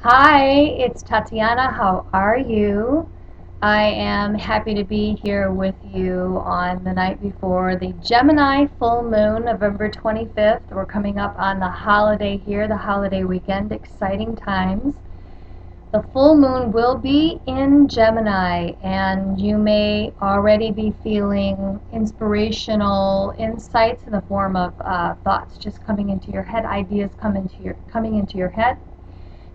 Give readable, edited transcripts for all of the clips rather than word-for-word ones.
Hi, it's Tatiana. How are you? I am happy to be here with you on the night before the Gemini full moon, November 25th. We're coming up on the holiday here, the holiday weekend. Exciting times. The full moon will be in Gemini, and you may already be feeling inspirational insights in the form of thoughts just coming into your head, ideas coming into your head.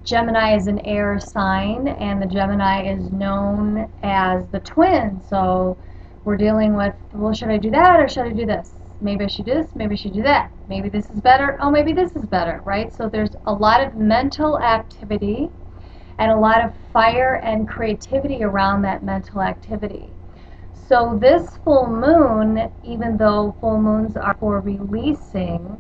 Gemini is an air sign, and the Gemini is known as the twin. So we're dealing with, well, should I do that or should I do this? Maybe I should do this, maybe I should do that. Maybe this is better, oh, maybe this is better, right? So there's a lot of mental activity and a lot of fire and creativity around that mental activity. So this full moon, even though full moons are for releasing,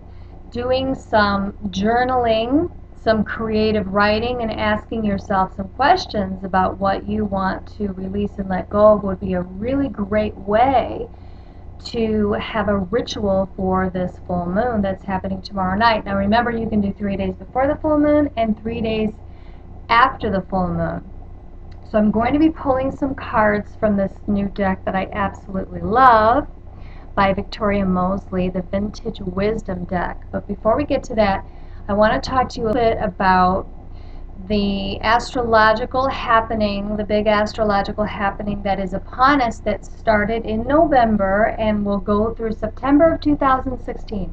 doing some journaling, some creative writing, and asking yourself some questions about what you want to release and let go of would be a really great way to have a ritual for this full moon that's happening tomorrow night. Now remember, you can do 3 days before the full moon and 3 days after the full moon. So I'm going to be pulling some cards from this new deck that I absolutely love by Victoria Mosley, the Vintage Wisdom deck. But before we get to that, I want to talk to you a bit about the astrological happening, the big astrological happening that is upon us that started in November and will go through September of 2016.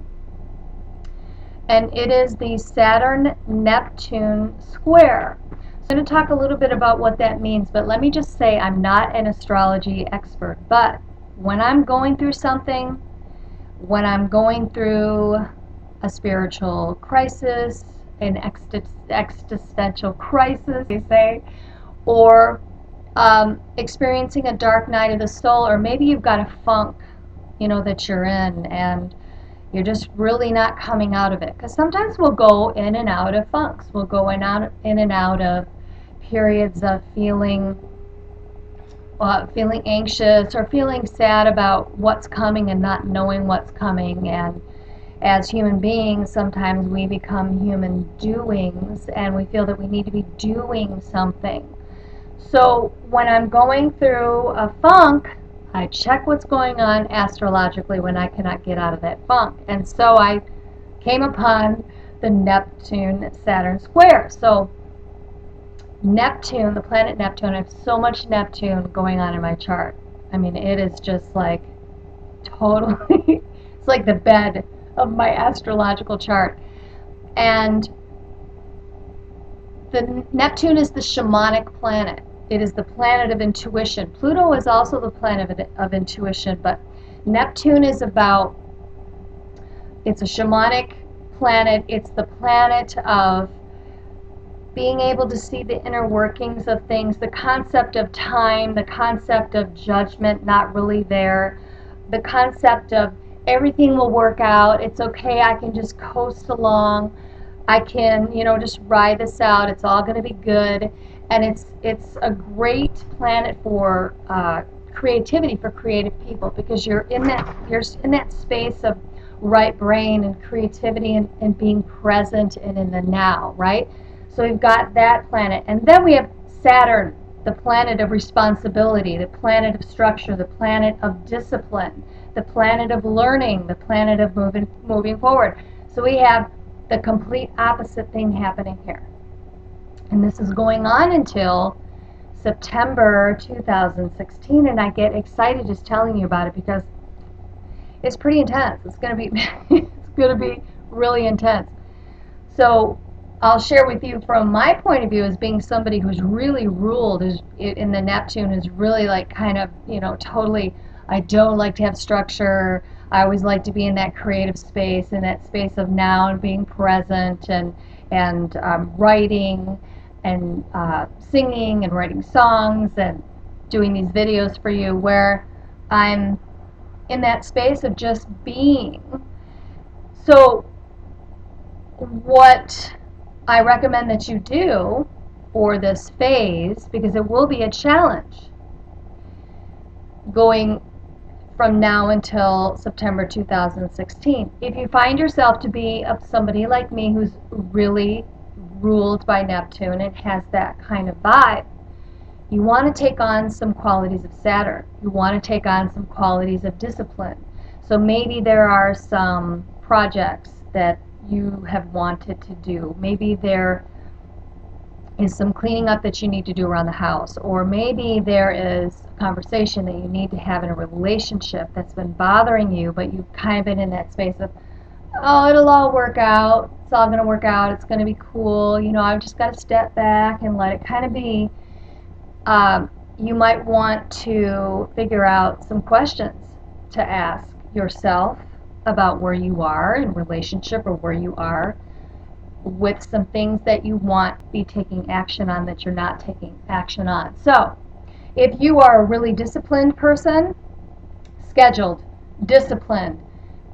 And it is the Saturn-Neptune square. I'm going to talk a little bit about what that means, but let me just say I'm not an astrology expert. But when I'm going through something, when I'm going through a spiritual crisis, an existential crisis, they say, or experiencing a dark night of the soul, or maybe you've got a funk, that you're in, and you're just really not coming out of it. Because sometimes we'll go in and out of funks. We'll go in and out of periods of feeling anxious or feeling sad about what's coming and not knowing what's coming. And as human beings, sometimes we become human doings and we feel that we need to be doing something. So when I'm going through a funk, I check what's going on astrologically when I cannot get out of that funk. And so I came upon the Neptune Saturn square. So Neptune, the planet Neptune, I have so much Neptune going on in my chart. I mean, it is just like totally, it's like the bed of my astrological chart. And the Neptune is the shamanic planet. It is the planet of intuition. Pluto is also the planet of intuition, but Neptune is about, it's a shamanic planet. It's the planet of being able to see the inner workings of things, the concept of time, the concept of judgment not really there, the concept of everything will work out, it's okay, I can just coast along, I can, just ride this out, it's all going to be good. And it's a great planet for creativity, for creative people, because you're in that space of right brain and creativity and being present and in the now, right? So we've got that planet. And then we have Saturn, the planet of responsibility, the planet of structure, the planet of discipline, the planet of learning, the planet of moving forward. So we have the complete opposite thing happening here. And this is going on until September 2016, and I get excited just telling you about it because it's pretty intense. It's going to be it's going to be really intense. So I'll share with you from my point of view as being somebody who's really ruled is in the Neptune is really like kind of, totally, I don't like to have structure. I always like to be in that creative space, in that space of now and being present and writing and singing and writing songs and doing these videos for you where I'm in that space of just being. So what I recommend that you do for this phase, because it will be a challenge going from now until September 2016. If you find yourself to be somebody like me who's really, ruled by Neptune. It has that kind of vibe. You want to take on some qualities of Saturn. You want to take on some qualities of discipline. So maybe there are some projects that you have wanted to do. Maybe there is some cleaning up that you need to do around the house, or maybe there is a conversation that you need to have in a relationship that's been bothering you, but you've kind of been in that space of, oh, it'll all work out, it's all going to work out, it's going to be cool, you know, I've just got to step back and let it kind of be. You might want to figure out some questions to ask yourself about where you are in relationship, or where you are with some things that you want to be taking action on that you're not taking action on. So, if you are a really disciplined person, scheduled, disciplined,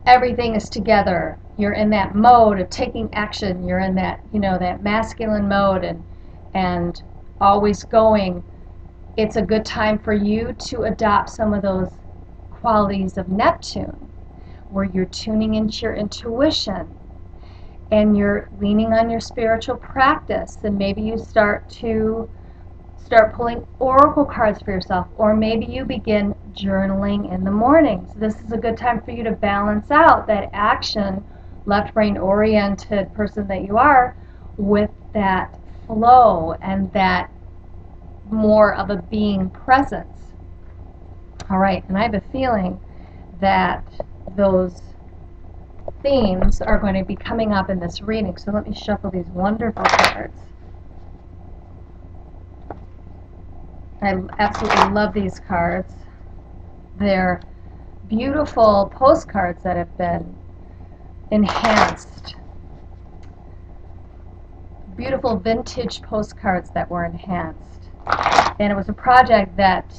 everything is together, you're in that mode of taking action, you're in that, you know, that masculine mode, and always going, it's a good time for you to adopt some of those qualities of Neptune, where you're tuning into your intuition, and you're leaning on your spiritual practice, and maybe you start pulling oracle cards for yourself, or maybe you begin journaling in the mornings. This is a good time for you to balance out that action, left brain oriented person that you are, with that flow and that more of a being presence. All right, and I have a feeling that those themes are going to be coming up in this reading. So let me shuffle these wonderful cards. I absolutely love these cards. They're beautiful postcards that have been enhanced. Beautiful vintage postcards that were enhanced. And it was a project that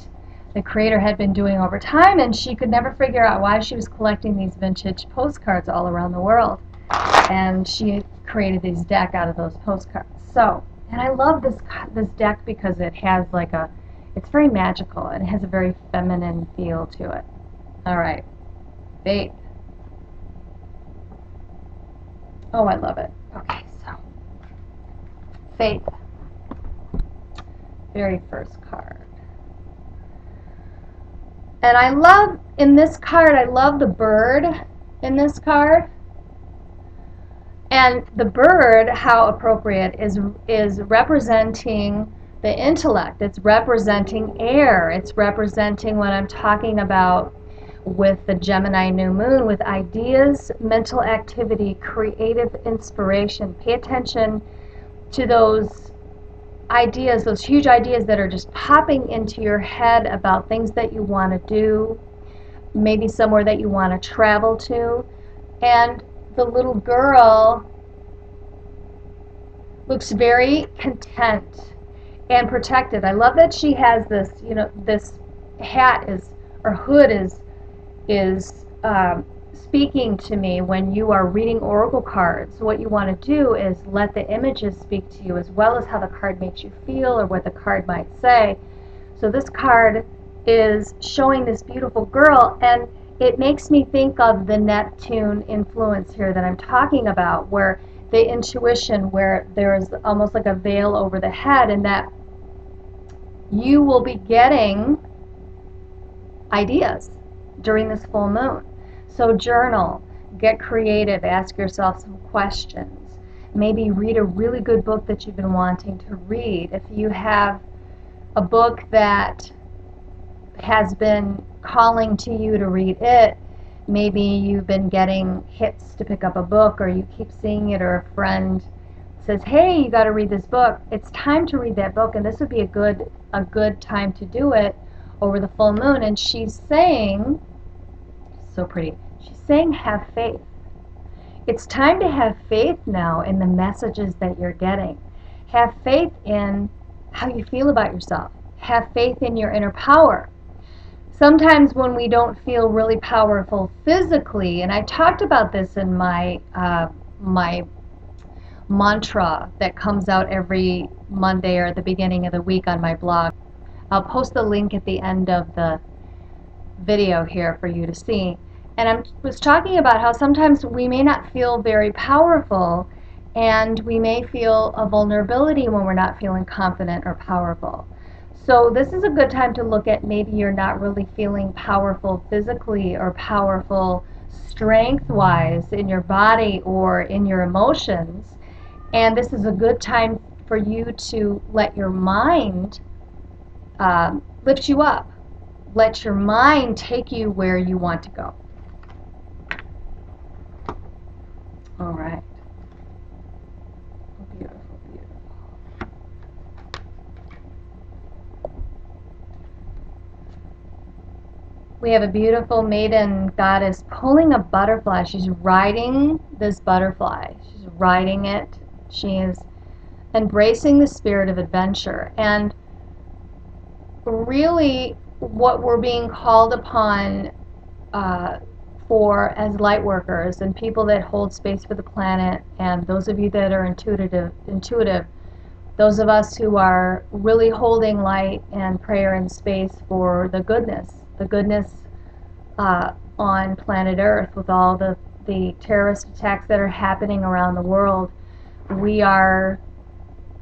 the creator had been doing over time, and she could never figure out why she was collecting these vintage postcards all around the world. And she created this deck out of those postcards. So, and I love this deck because it has like it's very magical, and it has a very feminine feel to it. All right, faith. Oh, I love it. Okay, so faith. Very first card. And I love, in this card, I love the bird in this card. And the bird, how appropriate, is representing the intellect. It's representing air. It's representing what I'm talking about with the Gemini new moon, with ideas, mental activity, creative inspiration. Pay attention to those ideas, those huge ideas that are just popping into your head about things that you want to do, maybe somewhere that you want to travel to. And the little girl looks very content and protected. I love that she has this, you know, this hat is, or hood is speaking to me when you are reading oracle cards. What you want to do is let the images speak to you, as well as how the card makes you feel or what the card might say. So this card is showing this beautiful girl, and it makes me think of the Neptune influence here that I'm talking about, where the intuition, where there is almost like a veil over the head, and that you will be getting ideas during this full moon. So journal, get creative, ask yourself some questions. Maybe read a really good book that you've been wanting to read. If you have a book that has been calling to you to read it, maybe you've been getting hits to pick up a book, or you keep seeing it, or a friend says, hey, you got to read this book. It's time to read that book, and this would be a good time to do it over the full moon. And she's saying, so pretty, she's saying, have faith. It's time to have faith now in the messages that you're getting. Have faith in how you feel about yourself. Have faith in your inner power. Sometimes when we don't feel really powerful physically, and I talked about this in my mantra that comes out every Monday or at the beginning of the week on my blog. I'll post the link at the end of the video here for you to see. And I was talking about how sometimes we may not feel very powerful, And we may feel a vulnerability when we're not feeling confident or powerful. So this is a good time to look at maybe you're not really feeling powerful physically or powerful strength-wise in your body or in your emotions. And this is a good time for you to let your mind lift you up. Let your mind take you where you want to go. All right. Beautiful, beautiful. We have a beautiful maiden goddess pulling a butterfly. She's riding this butterfly. She's riding it. She is embracing the spirit of adventure. And really, what we're being called upon for as light workers and people that hold space for the planet, and those of you that are intuitive, those of us who are really holding light and prayer and space for the goodness on planet Earth with all the terrorist attacks that are happening around the world, we're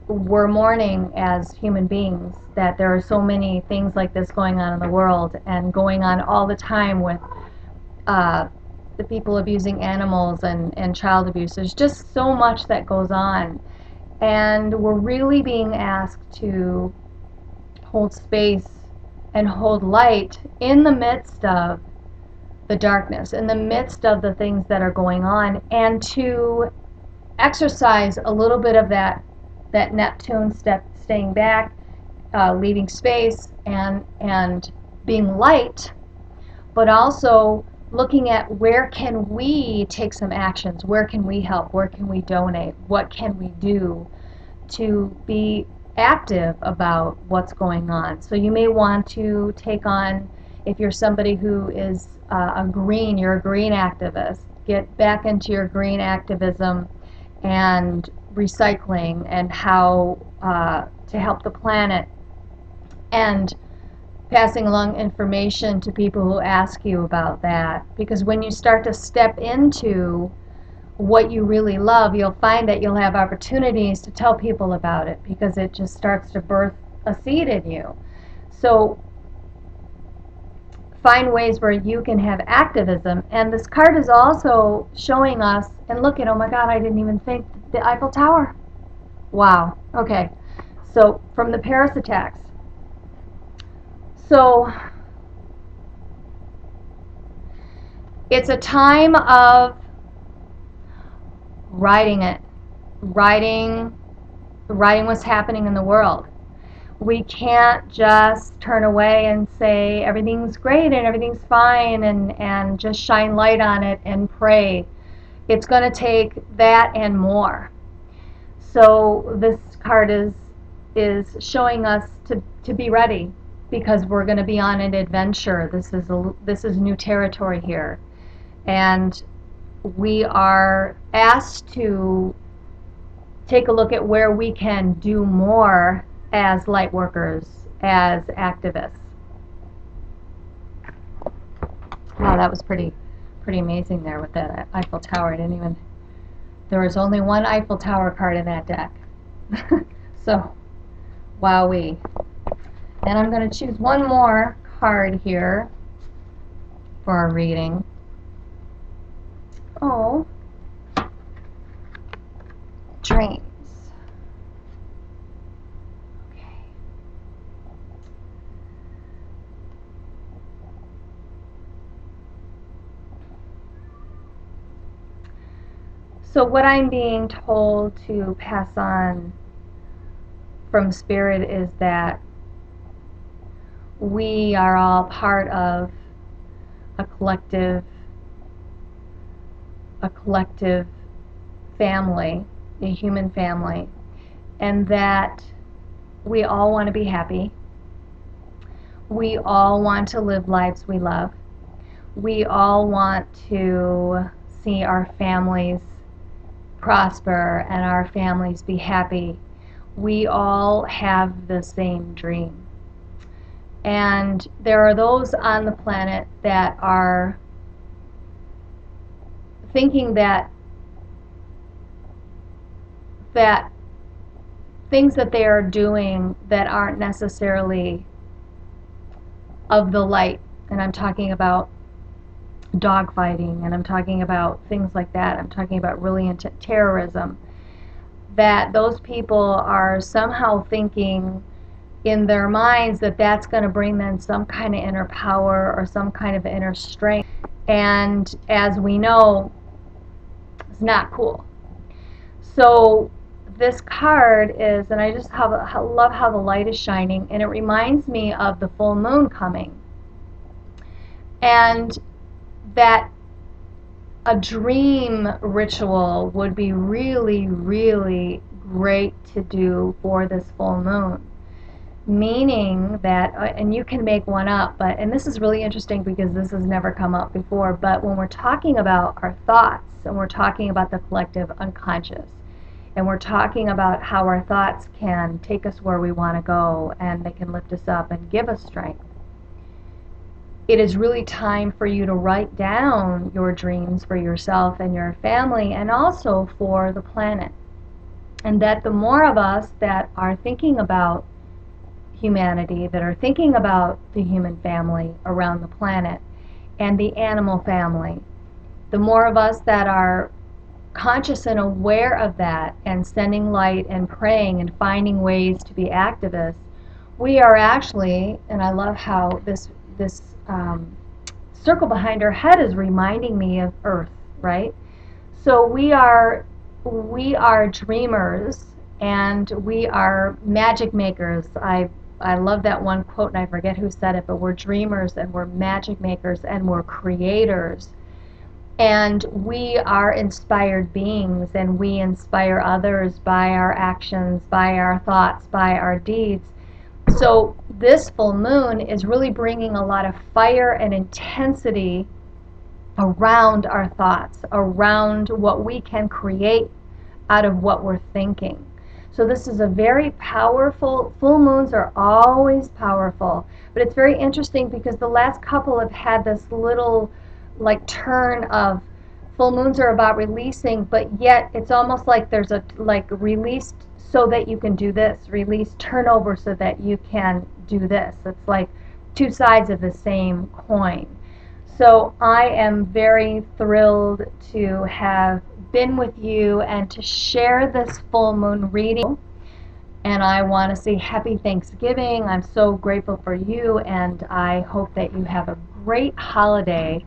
mourning as human beings that there are so many things like this going on in the world and going on all the time with the people abusing animals and child abuse. There's just so much that goes on. And we're really being asked to hold space and hold light in the midst of the darkness, in the midst of the things that are going on, and to exercise a little bit of that Neptune staying back, leaving space, and being light, but also looking at where can we take some actions, where can we help, where can we donate, what can we do to be active about what's going on. So you may want to take on, if you're somebody who is you're a green activist, get back into your green activism and recycling and how to help the planet, and passing along information to people who ask you about that. Because when you start to step into what you really love, you'll find that you'll have opportunities to tell people about it because it just starts to birth a seed in you. So find ways where you can have activism. And this card is also showing us, and look at, oh my God, I didn't even think, the Eiffel Tower. Wow. Okay. So from the Paris attacks. So it's a time of writing it, writing what's happening in the world. We can't just turn away and say everything's great and everything's fine and just shine light on it and pray. It's going to take that and more. So this card is showing us to be ready, because we're going to be on an adventure. This is new territory here, and we are asked to take a look at where we can do more as light workers, as activists. Wow, that was pretty amazing there with that Eiffel Tower. There was only one Eiffel Tower card in that deck. So, wowee. And I'm going to choose one more card here for our reading. Oh, dreams. So what I'm being told to pass on from Spirit is that we are all part of a collective family, a human family, and that we all want to be happy. We all want to live lives we love. We all want to see our families prosper and our families be happy. We all have the same dream. And there are those on the planet that are thinking that that things that they are doing that aren't necessarily of the light. And I'm talking about dogfighting, and I'm talking about things like that. I'm talking about really into terrorism. That those people are somehow thinking in their minds that that's going to bring them some kind of inner power or some kind of inner strength. And as we know, it's not cool. So this card is, and I just love how the light is shining, and it reminds me of the full moon coming. And that a dream ritual would be really, really great to do for this full moon. Meaning that, and you can make one up, but, and this is really interesting because this has never come up before, but when we're talking about our thoughts, and we're talking about the collective unconscious, and we're talking about how our thoughts can take us where we want to go, and they can lift us up and give us strength, it is really time for you to write down your dreams for yourself and your family, and also for the planet. And that the more of us that are thinking about humanity, that are thinking about the human family around the planet and the animal family, the more of us that are conscious and aware of that and sending light and praying and finding ways to be activists, we are actually, and I love how this circle behind her head is reminding me of Earth, right? So we are dreamers, and we are magic makers. I love that one quote, and I forget who said it, but we're dreamers and we're magic makers and we're creators. And we are inspired beings, and we inspire others by our actions, by our thoughts, by our deeds. So this full moon is really bringing a lot of fire and intensity around our thoughts, around what we can create out of what we're thinking. So this is a very powerful, full moons are always powerful, but it's very interesting because the last couple have had this little like turn of full moons are about releasing, but yet it's almost like there's a like released so that you can do this, release turnover so that you can do this. It's like two sides of the same coin. So I am very thrilled to have been with you and to share this full moon reading. And I want to say happy Thanksgiving. I'm so grateful for you, and I hope that you have a great holiday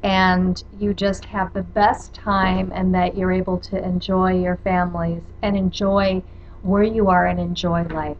and you just have the best time, and that you're able to enjoy your families and enjoy where you are and enjoy life.